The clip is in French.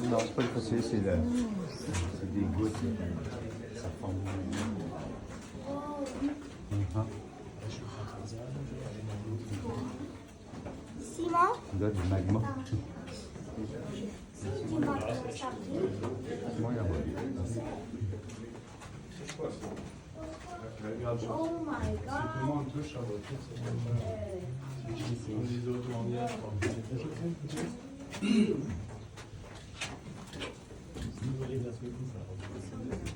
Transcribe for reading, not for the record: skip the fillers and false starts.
Non, c'est pas le fossé, c'est des gouttes. Ça forme. Simon, Là, du magma. Moi, il y en a. oh my god. Comment on touche à votre tour, c'est comme ça. On les autres en lien, je crois. Si vous voulez la suite, ça va.